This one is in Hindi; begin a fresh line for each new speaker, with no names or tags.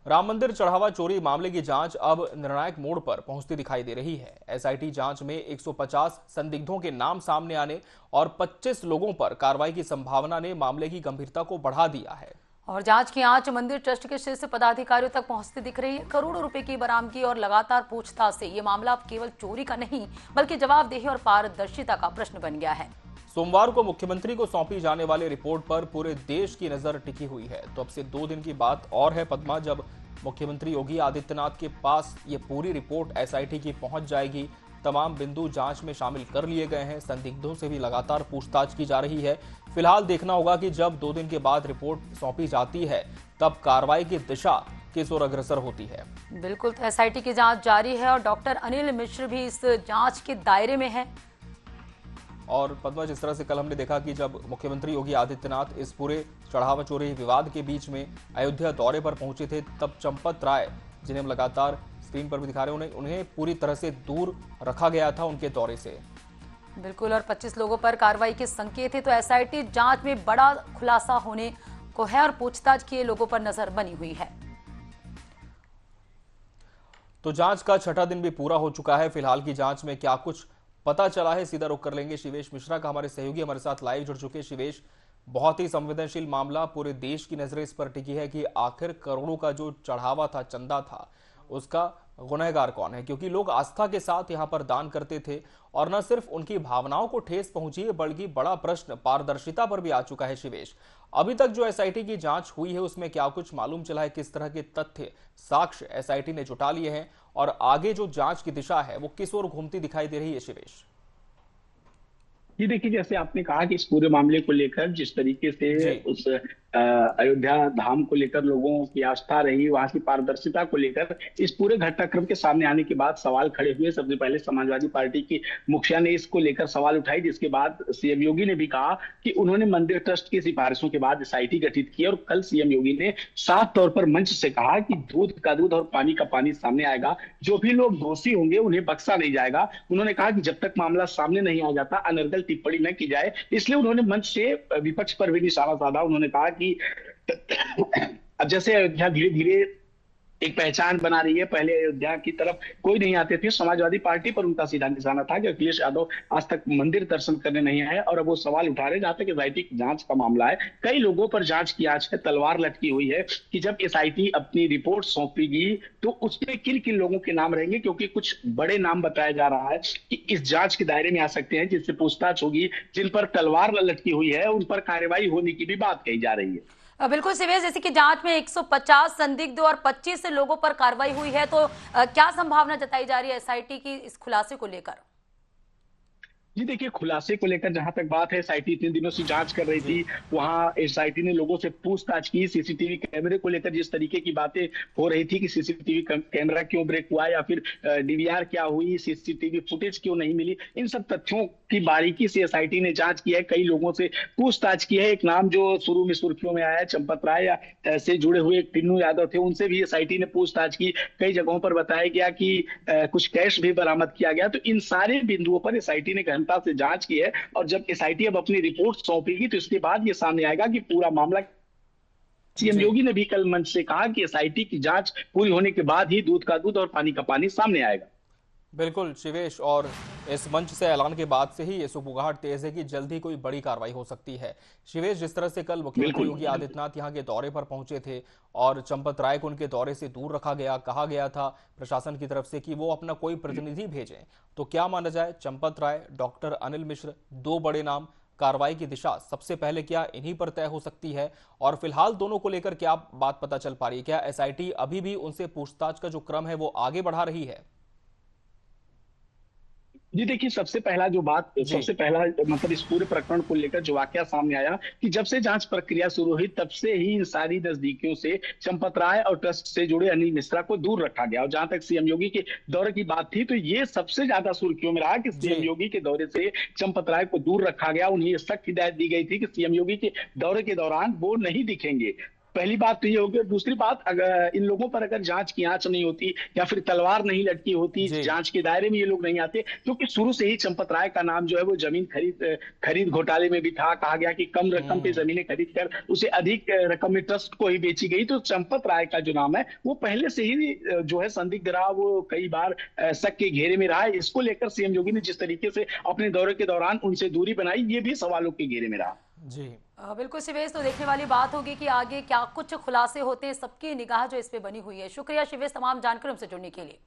राम मंदिर चढ़ावा चोरी मामले की जांच अब निर्णायक मोड़ पर पहुंचती दिखाई दे रही है। एसआईटी जांच में 150 संदिग्धों के नाम सामने आने और 25 लोगों पर कार्रवाई की संभावना ने मामले की गंभीरता को बढ़ा दिया है।
और जांच की आंच मंदिर ट्रस्ट के शीर्ष पदाधिकारियों तक पहुंचती दिख रही है। करोड़ों रुपए की बरामदगी और लगातार पूछताछ से ये मामला अब केवल चोरी का नहीं बल्कि जवाबदेही और पारदर्शिता का प्रश्न बन गया है।
सोमवार को मुख्यमंत्री को सौंपी जाने वाली रिपोर्ट पर पूरे देश की नजर टिकी हुई है। तो अब से 2 दिन की बात और है पद्मा, जब मुख्यमंत्री योगी आदित्यनाथ के पास ये पूरी रिपोर्ट एसआईटी की पहुंच जाएगी। तमाम बिंदु जांच में शामिल कर लिए गए हैं। संदिग्धों से भी लगातार पूछताछ की जा रही है। फिलहाल देखना होगा कि जब 2 दिन के बाद रिपोर्ट सौंपी जाती है तब कार्रवाई की दिशा किस ओर अग्रसर होती है।
बिल्कुल, तो एसआईटी की जांच जारी है और डॉक्टर अनिल मिश्र भी इस जांच के दायरे में है।
और पद्मा, जिस तरह से कल हमने देखा कि जब मुख्यमंत्री योगी आदित्यनाथ इस पूरे चढ़ावा चोरी विवाद के बीच में अयोध्या दौरे पर पहुंचे थे, तब चंपत राय, जिन्हें हम लगातार स्क्रीन पर भी दिखा रहे हैं, उन्हें पूरी तरह से दूर रखा गया था उनके दौरे से।
बिल्कुल, और 25 लोगों पर कार्रवाई के संकेत है। तो एसआईटी जांच में बड़ा खुलासा होने को है और पूछताछ किए लोगों पर नजर बनी हुई है।
तो जांच का 6ठा दिन भी पूरा हो चुका है। फिलहाल की जांच में क्या कुछ पता चला है, सीधा रुख कर लेंगे शिवेश मिश्रा का। हमारे सहयोगी हमारे साथ लाइव जुड़ चुके। शिवेश, बहुत ही संवेदनशील मामला, पूरे देश की नजरें इस पर टिकी है कि आखिर करोड़ों का जो चढ़ावा था, चंदा था, उसका गुनहगार कौन है? क्योंकि लोग आस्था के साथ यहां पर दान करते थे और न सिर्फ उनकी भावनाओं को ठेस पहुंची है बल्कि बड़ा प्रश्न पारदर्शिता पर भी आ चुका है। शिवेश, अभी तक जो एसआईटी की जांच हुई है उसमें क्या कुछ मालूम चला है? किस तरह के तथ्य साक्ष्य एसआईटी ने जुटा लिए हैं और आगे जो जांच की दिशा है वो किस ओर घूमती दिखाई दे रही है? शिवेश
जी देखिए, जैसे आपने कहा कि इस पूरे मामले को लेकर जिस तरीके से
जी।
उस अयोध्या धाम को लेकर लोगों की आस्था रही, वहां की पारदर्शिता को लेकर इस पूरे घटनाक्रम के सामने आने के बाद सवाल खड़े हुए। सबसे पहले समाजवादी पार्टी की मुखिया ने इसको लेकर सवाल उठाई, जिसके बाद सीएम योगी ने भी कहा कि उन्होंने मंदिर ट्रस्ट की सिफारिशों के बाद एसआईटी गठित की। और कल सीएम योगी ने साफ तौर पर मंच से कहा कि दूध का दूध और पानी का पानी सामने आएगा, जो भी लोग दोषी होंगे उन्हें बख्शा नहीं जाएगा। उन्होंने कहा कि जब तक मामला सामने नहीं आ जाता अनर्गल टिप्पणी न की जाए। इसलिए उन्होंने मंच से विपक्ष पर भी निशाना साधा। उन्होंने कहा कि अब जैसे अयोध्या धीरे धीरे एक पहचान बना रही है, पहले अयोध्या की तरफ कोई नहीं आते थे, समाजवादी पार्टी पर उनका सीधा निशाना था कि अखिलेश यादव आज तक मंदिर दर्शन करने नहीं आए। और अब वो सवाल उठा रहे, जहां तक एसआईटी की जांच का मामला है, कई लोगों पर जांच की आज है तलवार लटकी हुई है कि जब एसआईटी अपनी रिपोर्ट सौंपेगी तो उसमें किन किन लोगों के नाम रहेंगे, क्योंकि कुछ बड़े नाम बताया जा रहा है कि इस जांच के दायरे में आ सकते हैं, जिससे पूछताछ होगी। जिन पर तलवार लटकी हुई है उन पर कार्रवाई होने की भी बात कही जा रही है।
बिल्कुल शिवेश, जैसे कि जांच में 150 संदिग्ध और 25 लोगों पर कार्रवाई हुई है, तो क्या संभावना जताई जा रही है एसआईटी की इस खुलासे को लेकर?
जी देखिए, खुलासे को लेकर जहां तक बात है, एसआईटी इतने दिनों से जांच कर रही थी। वहां एसआईटी ने लोगों से पूछताछ की। सीसीटीवी कैमरे को लेकर जिस तरीके की बातें हो रही थी कि सीसीटीवी कैमरा क्यों ब्रेक हुआ या फिर डीवीआर क्या हुई, सीसीटीवी फुटेज क्यों नहीं मिली, इन सब तथ्यों की बारीकी से एसआईटी ने जांच की है। कई लोगों से पूछताछ की है। एक नाम जो शुरू में सुर्खियों में आया है, चंपत राय से जुड़े हुए एक टिन्नू यादव थे, उनसे भी एसआईटी ने पूछताछ की। कई जगहों पर बताया गया कि कुछ कैश भी बरामद किया गया। तो इन सारे बिंदुओं पर एसआईटी ने से जांच की है। और जब एसआईटी अब अपनी रिपोर्ट सौंपेगी तो इसके बाद ये सामने आएगा कि पूरा मामला। सीएम योगी ने भी कल मंच से कहा कि एसआईटी की जांच पूरी होने के बाद ही दूध का दूध और पानी का पानी सामने आएगा।
बिल्कुल शिवेश, और इस मंच से ऐलान के बाद से ही ये सुगबुगाहट तेज है कि जल्द ही कोई बड़ी कार्रवाई हो सकती है। शिवेश, जिस तरह से कल मुख्यमंत्री योगी आदित्यनाथ यहां के दौरे पर पहुंचे थे और चंपत राय को उनके दौरे से दूर रखा गया, कहा गया था प्रशासन की तरफ से कि वो अपना कोई प्रतिनिधि भेजें, तो क्या माना जाए? चंपत राय, डॉक्टर अनिल मिश्र, 2 बड़े नाम, कार्रवाई की दिशा सबसे पहले क्या इन्हीं पर तय हो सकती है? और फिलहाल दोनों को लेकर क्या बात पता चल पा रही है? क्या एसआईटी अभी भी उनसे पूछताछ का जो क्रम है वो आगे बढ़ा रही है?
जी देखिए, सबसे पहला मतलब इस पूरे प्रकरण को लेकर जो वाकया सामने आया कि जब से जांच प्रक्रिया शुरू हुई तब से ही इन सारी नजदीकियों से चंपत राय और ट्रस्ट से जुड़े अनिल मिश्रा को दूर रखा गया। और जहां तक सीएम योगी के दौरे की बात थी तो ये सबसे ज्यादा सुर्खियों में रहा कि सीएम योगी के दौरे से चंपत राय को दूर रखा गया। उन्हें सख्त हिदायत दी गई थी कि सीएम योगी के दौरे के दौरान वो नहीं दिखेंगे। पहली बात तो ये होगी। और दूसरी बात, अगर इन लोगों पर अगर जांच की आंच नहीं होती या फिर तलवार नहीं लटकी होती,
जी।
जांच के दायरे में ये लोग नहीं आते, क्योंकि शुरू से ही चंपत राय का नाम जो है वो जमीन खरीद घोटाले में भी था। कहा गया कि कम रकम पे जमीनें खरीद कर उसे अधिक रकम में ट्रस्ट को ही बेची गई। तो चंपत राय का जो नाम है वो पहले से ही जो है संदिग्ध रहा, वो कई बार शक के घेरे में रहा है। इसको लेकर सीएम योगी ने जिस तरीके से अपने दौरे के दौरान उनसे दूरी बनाई, ये भी सवालों के घेरे में रहा।
जी।
बिल्कुल शिवेश, तो देखने वाली बात होगी कि आगे क्या कुछ खुलासे होते हैं। सबकी निगाह जो इस पे बनी हुई है। शुक्रिया शिवेश, तमाम जानकारी हमसे जुड़ने के लिए।